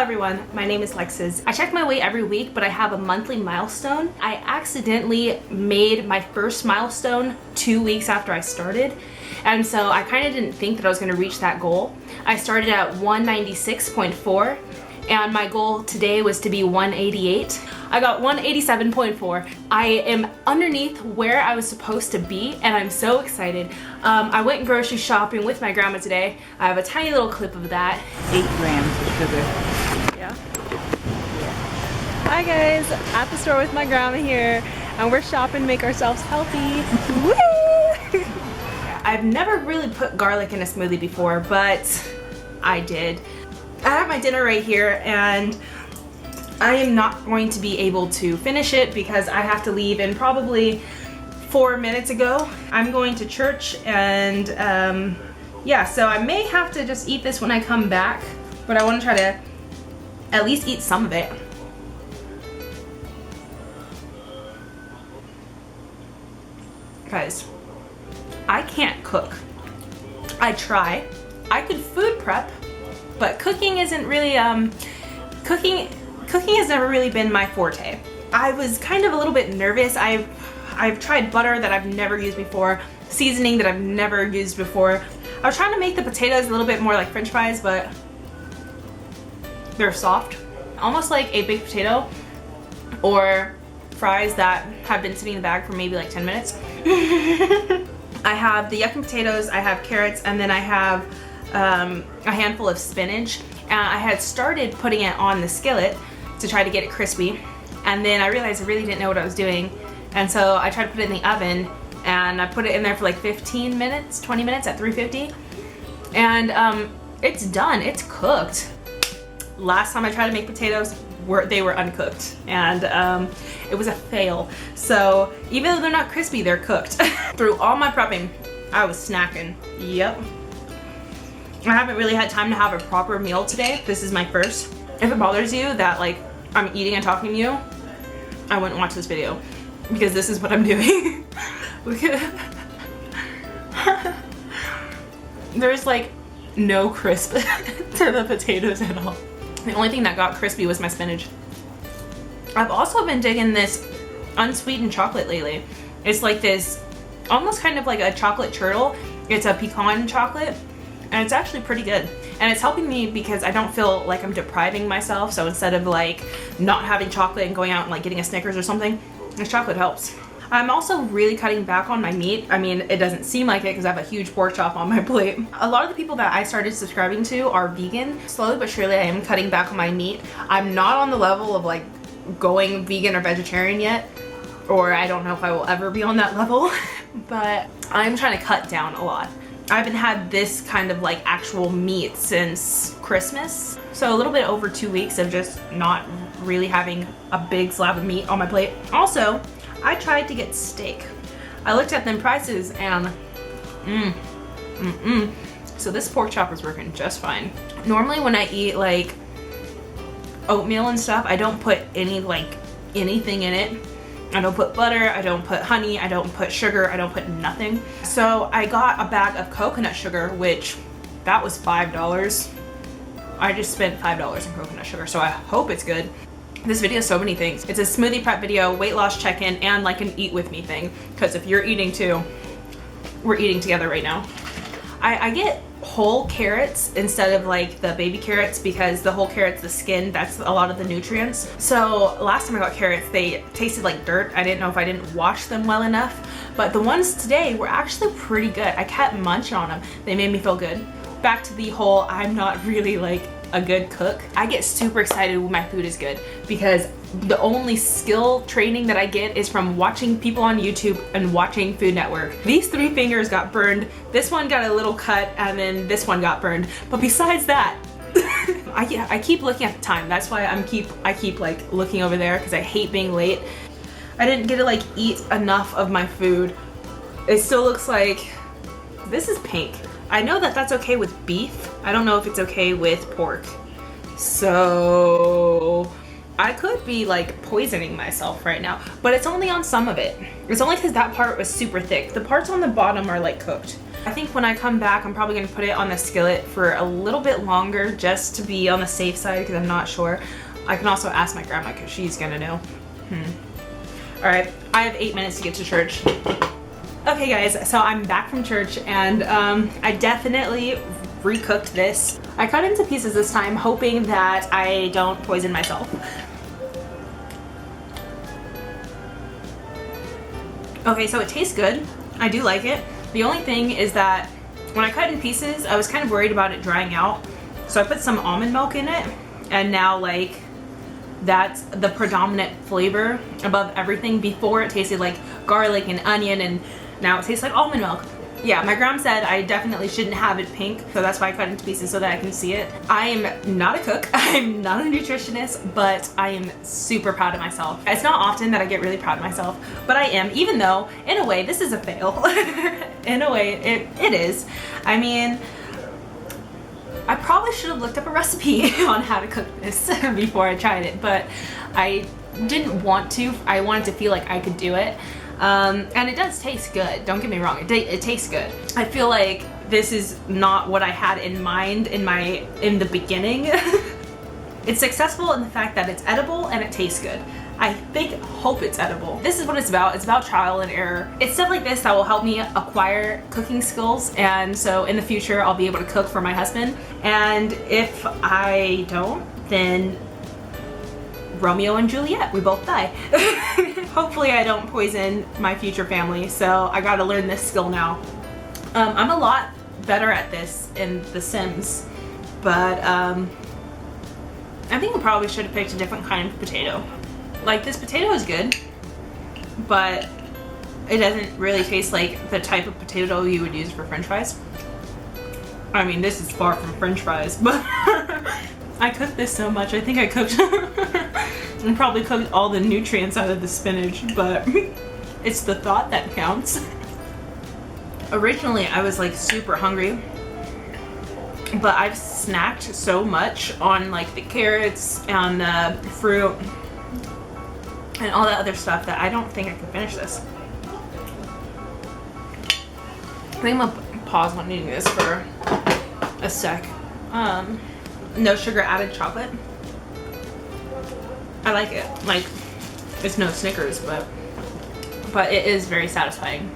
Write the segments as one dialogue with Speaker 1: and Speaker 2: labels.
Speaker 1: everyone, my name is Lexus. I check my weight every week, but I have a monthly milestone. I accidentally made my first milestone 2 weeks after I started, and so I kind of didn't think that I was going to reach that goal. I started at 196.4 and my goal today was to be 188. I got 187.4. I am underneath where I was supposed to be and I'm so excited. I went grocery shopping with my grandma today. I have a tiny little clip of that.
Speaker 2: 8 grams of sugar.
Speaker 3: Yeah. Hi guys, at the store with my grandma here and we're shopping to make ourselves healthy. Woo!
Speaker 1: I've never really put garlic in a smoothie before, but I did. I have my dinner right here and I am not going to be able to finish it because I have to leave in probably 4 minutes ago. I'm going to church and yeah, so I may have to just eat this when I come back, but I want to try to at least eat some of it. Guys, I can't cook. I try. I could food prep, but cooking isn't really, cooking has never really been my forte. I was kind of a little bit nervous. I've tried butter that I've never used before, seasoning that I've never used before. I was trying to make the potatoes a little bit more like French fries, but they're soft. Almost like a baked potato or fries that have been sitting in the bag for maybe like 10 minutes. I have the yucca potatoes, I have carrots, and then I have a handful of spinach. I had started putting it on the skillet to try to get it crispy, and then I realized I really didn't know what I was doing, and so I tried to put it in the oven and I put it in there for like 15 minutes, 20 minutes at 350, and it's done, it's cooked. Last time I tried to make potatoes, they were uncooked, and it was a fail. So even though they're not crispy, they're cooked. Through all my prepping, I was snacking. Yep. I haven't really had time to have a proper meal today. This is my first. If it bothers you that like I'm eating and talking to you, I wouldn't watch this video because this is what I'm doing. Look at there's like no crisp to the potatoes at all. The only thing that got crispy was my spinach. I've also been digging this unsweetened chocolate lately. It's like this, almost kind of like a chocolate turtle. It's a pecan chocolate, and it's actually pretty good. And it's helping me because I don't feel like I'm depriving myself. So instead of like not having chocolate and going out and like getting a Snickers or something, this chocolate helps. I'm also really cutting back on my meat. I mean, it doesn't seem like it because I have a huge pork chop on my plate. A lot of the people that I started subscribing to are vegan. Slowly but surely I am cutting back on my meat. I'm not on the level of like going vegan or vegetarian yet, or I don't know if I will ever be on that level, but I'm trying to cut down a lot. I haven't had this kind of like actual meat since Christmas. So a little bit over 2 weeks of just not really having a big slab of meat on my plate. Also, I tried to get steak. I looked at them prices and so this pork chop is working just fine. Normally when I eat like oatmeal and stuff, I don't put anything in it. I don't put butter, I don't put honey, I don't put sugar, I don't put nothing. So I got a bag of coconut sugar, which that was $5. I just spent $5 in coconut sugar, so I hope it's good. This video is so many things. It's a smoothie prep video, weight loss check-in, and like an eat with me thing. Because if you're eating too, we're eating together right now. I get whole carrots instead of like the baby carrots because the whole carrot's the skin, that's a lot of the nutrients. So last time I got carrots, they tasted like dirt. I didn't know if I didn't wash them well enough, but the ones today were actually pretty good. I kept munching on them. They made me feel good. Back to the whole, I'm not really like a good cook. I get super excited when my food is good because the only skill training that I get is from watching people on YouTube and watching Food Network. These 3 fingers got burned, this one got a little cut, and then this one got burned. But besides that, I keep looking at the time. That's why I keep like looking over there because I hate being late. I didn't get to like eat enough of my food. It still looks like, this is pink. I know that that's okay with beef. I don't know if it's okay with pork. So I could be like poisoning myself right now, but it's only on some of it. It's only because that part was super thick. The parts on the bottom are like cooked. I think when I come back, I'm probably gonna put it on the skillet for a little bit longer just to be on the safe side because I'm not sure. I can also ask my grandma because she's gonna know. All right, I have 8 minutes to get to church. Okay guys, so I'm back from church and I definitely recooked this. I cut it into pieces this time, hoping that I don't poison myself. Okay, so it tastes good. I do like it. The only thing is that when I cut it in pieces, I was kind of worried about it drying out. So I put some almond milk in it, and now like that's the predominant flavor above everything. Before it tasted like garlic and onion, and now it tastes like almond milk. Yeah, my grandma said I definitely shouldn't have it pink, so that's why I cut it into pieces so that I can see it. I am not a cook, I'm not a nutritionist, but I am super proud of myself. It's not often that I get really proud of myself, but I am, even though, in a way, this is a fail. In a way, it is. I mean, I probably should have looked up a recipe on how to cook this before I tried it, but I didn't want to. I wanted to feel like I could do it. And it does taste good, don't get me wrong, it tastes good. I feel like this is not what I had in mind in the beginning. It's successful in the fact that it's edible and it tastes good. I hope it's edible. This is what it's about trial and error. It's stuff like this that will help me acquire cooking skills, and so in the future I'll be able to cook for my husband, and if I don't, then Romeo and Juliet, we both die. Hopefully I don't poison my future family, so I gotta learn this skill now. I'm a lot better at this in The Sims, but I think I probably should have picked a different kind of potato. Like, this potato is good, but it doesn't really taste like the type of potato you would use for french fries. I mean, this is far from french fries, but I cooked this so much. I think I cooked and probably cooked all the nutrients out of the spinach, but it's the thought that counts. Originally, I was like super hungry, but I've snacked so much on like the carrots and the fruit and all that other stuff that I don't think I can finish this. I think I'm gonna pause on eating this for a sec. No sugar added chocolate. I like it. Like, it's no Snickers, but it is very satisfying.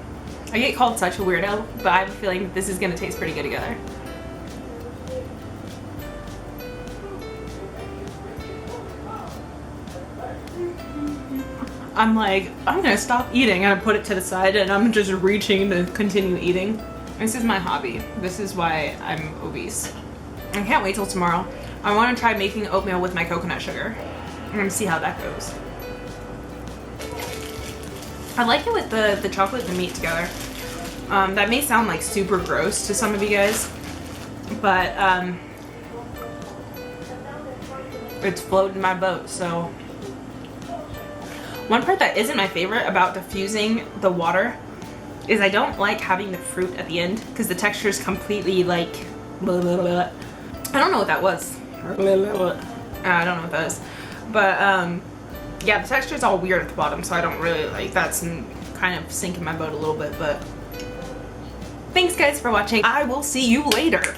Speaker 1: I get called such a weirdo, but I have a feeling that this is gonna taste pretty good together. I'm like, I'm gonna stop eating, and I put it to the side, and I'm just reaching to continue eating. This is my hobby. This is why I'm obese. I can't wait till tomorrow. I want to try making oatmeal with my coconut sugar. I'm gonna see how that goes. I like it with the chocolate and the meat together. That may sound like super gross to some of you guys, but it's floating my boat, so. One part that isn't my favorite about diffusing the water is I don't like having the fruit at the end because the texture is completely like blah, blah, blah. I don't know what that was. I don't know what that is. But yeah, the texture is all weird at the bottom, so I don't really like that's kind of sinking my boat a little bit. But thanks guys for watching. I will see you later.